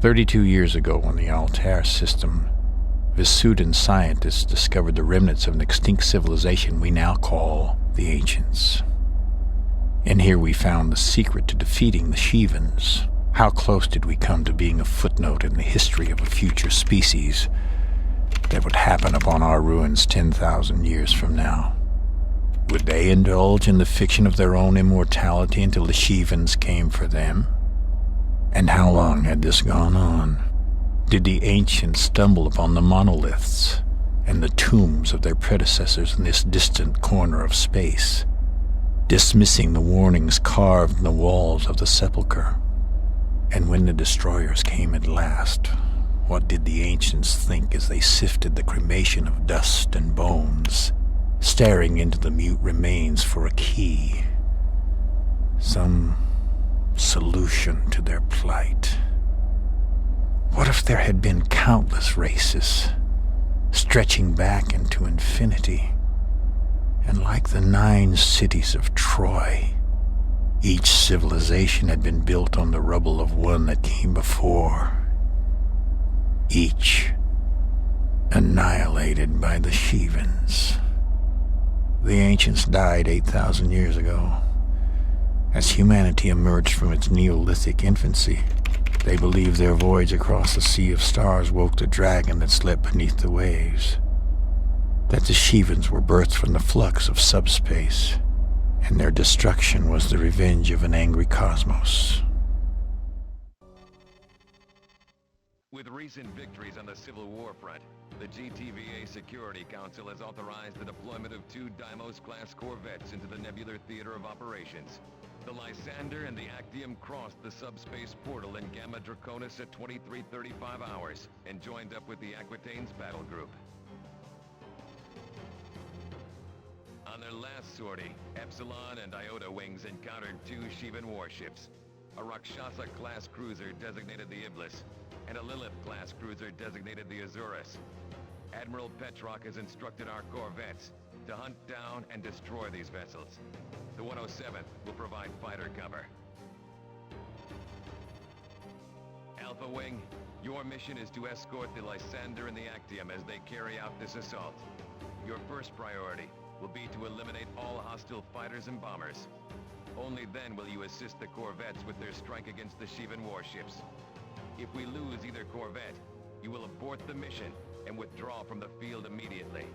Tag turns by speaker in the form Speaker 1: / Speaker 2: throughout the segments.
Speaker 1: 32 years ago, on the Altair system, Visudan scientists discovered the remnants of an extinct civilization we now call the Ancients. And here we found the secret to defeating the Shivans. How close did we come to being a footnote in the history of a future species that would happen upon our ruins 10,000 years from now? Would they indulge in the fiction of their own immortality until the Shivans came for them? And how long had this gone on? Did the ancients stumble upon the monoliths and the tombs of their predecessors in this distant corner of space, dismissing the warnings carved in the walls of the sepulchre? And when the destroyers came at last, what did the ancients think as they sifted the cremation of dust and bones, staring into the mute remains for a key, some solution to their plight? What if there had been countless races, stretching back into infinity, and like the 9 cities of Troy, each civilization had been built on the rubble of one that came before, each annihilated by the Shivans. The ancients died 8,000 years ago. As humanity emerged from its Neolithic infancy, they believed their voyage across the sea of stars woke the dragon that slept beneath the waves, that the Shivans were birthed from the flux of subspace, and their destruction was the revenge of an angry cosmos.
Speaker 2: With recent victories on the Civil War front, the GTVA Security Council has authorized the deployment of 2 Deimos-class corvettes into the nebular theater of operations. The Lysander and the Actium crossed the subspace portal in Gamma Draconis at 23:35 hours and joined up with the Aquitane's battle group. On their last sortie, Epsilon and Iota wings encountered 2 Shivan warships, a Rakshasa-class cruiser designated the Iblis, and a Lilith-class cruiser designated the Azurus. Admiral Petrock has instructed our corvettes to hunt down and destroy these vessels. The 107th will provide fighter cover. Alpha Wing, your mission is to escort the Lysander and the Actium as they carry out this assault. Your first priority will be to eliminate all hostile fighters and bombers. Only then will you assist the corvettes with their strike against the Shivan warships. If we lose either corvette, you will abort the mission and withdraw from the field immediately.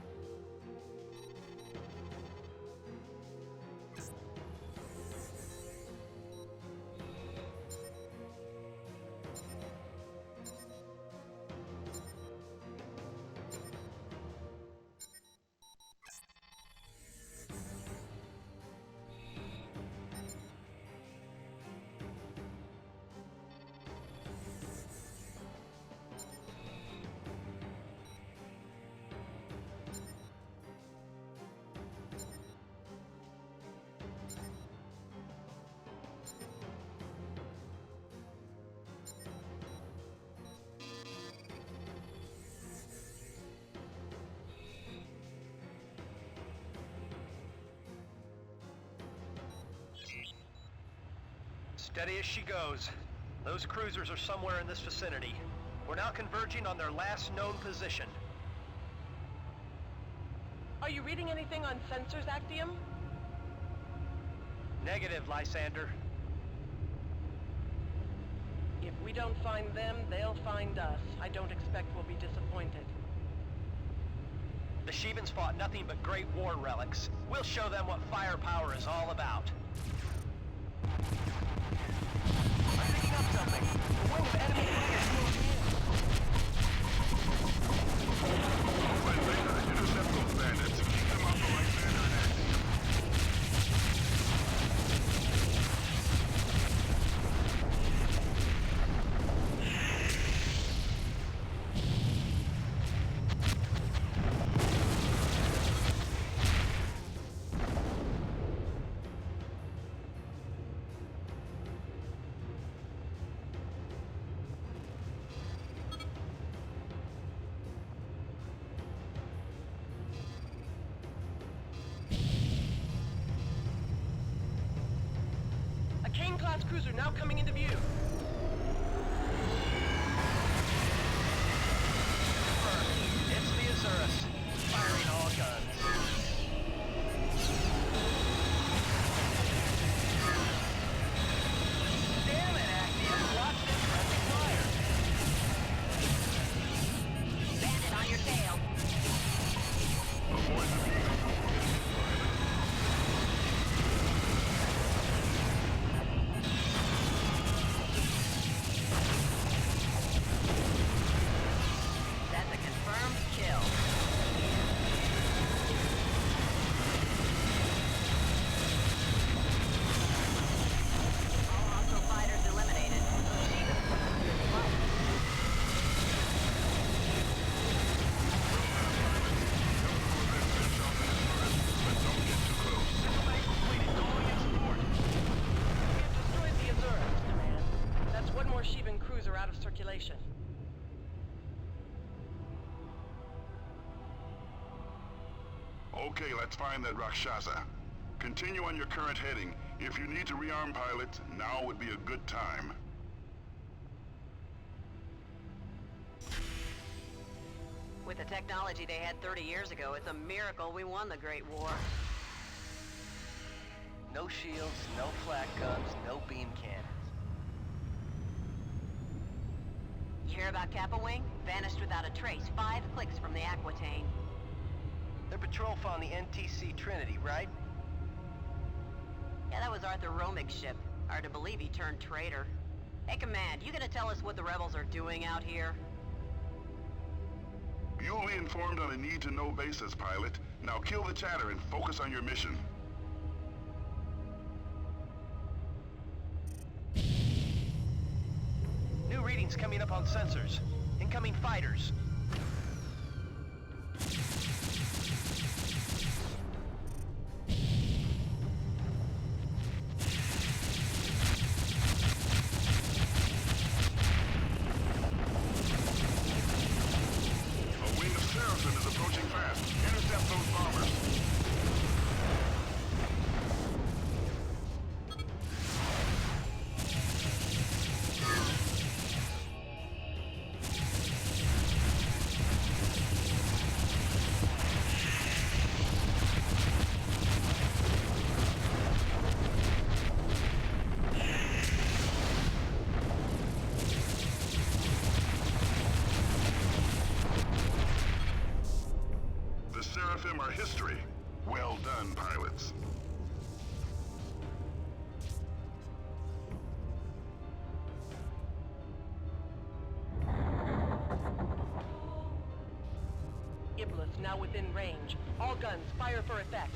Speaker 3: Steady as she goes. Those cruisers are somewhere in this vicinity. We're now converging on their last known position.
Speaker 4: Are you reading anything on sensors, Actium?
Speaker 3: Negative, Lysander.
Speaker 4: If we don't find them, they'll find us. I don't expect we'll be disappointed.
Speaker 3: The Shivans fought nothing but great war relics. We'll show them what firepower is all about. I'm picking up something. A wing of enemy fighters moving in.
Speaker 5: Intercept those bandits. Keep them off the Lysander and Actium.
Speaker 4: Class cruiser now coming into view. North Sheevan cruiser out of circulation.
Speaker 5: Okay, let's find that Rakshasa. Continue on your current heading. If you need to rearm pilots, now would be a good time.
Speaker 6: With the technology they had 30 years ago, it's a miracle we won the Great War.
Speaker 3: No shields, no flak guns, no beam cannons.
Speaker 6: You hear about Kappa Wing? Vanished without a trace, 5 clicks from the Aquitaine.
Speaker 3: Their patrol found the NTC Trinity, right?
Speaker 6: Yeah, that was Arthur Romig's ship. Hard to believe he turned traitor. Hey, Command, you gonna tell us what the rebels are doing out here?
Speaker 5: You'll be informed on a need-to-know basis, pilot. Now kill the chatter and focus on your mission.
Speaker 3: New readings coming up on sensors. Incoming fighters.
Speaker 5: A wing of Seraphim is approaching fast. Intercept those bombers. The Seraphim are history. Well done, pilots.
Speaker 4: Iblis now within range. All guns, fire for effect.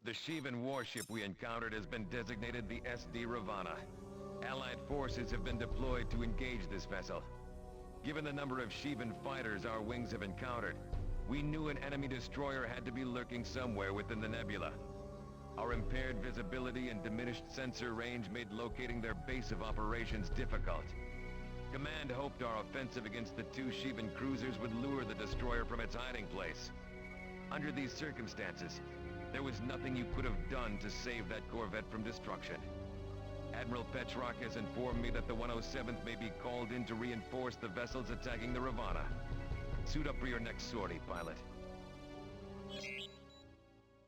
Speaker 2: The Shivan warship we encountered has been designated the SD Ravana. Allied forces have been deployed to engage this vessel. Given the number of Shivan fighters our wings have encountered, we knew an enemy destroyer had to be lurking somewhere within the nebula. Our impaired visibility and diminished sensor range made locating their base of operations difficult. Command hoped our offensive against the two Shivan cruisers would lure the destroyer from its hiding place. Under these circumstances, there was nothing you could have done to save that corvette from destruction. Admiral Petrock has informed me that the 107th may be called in to reinforce the vessels attacking the Ravana. Suit up for your next sortie, pilot.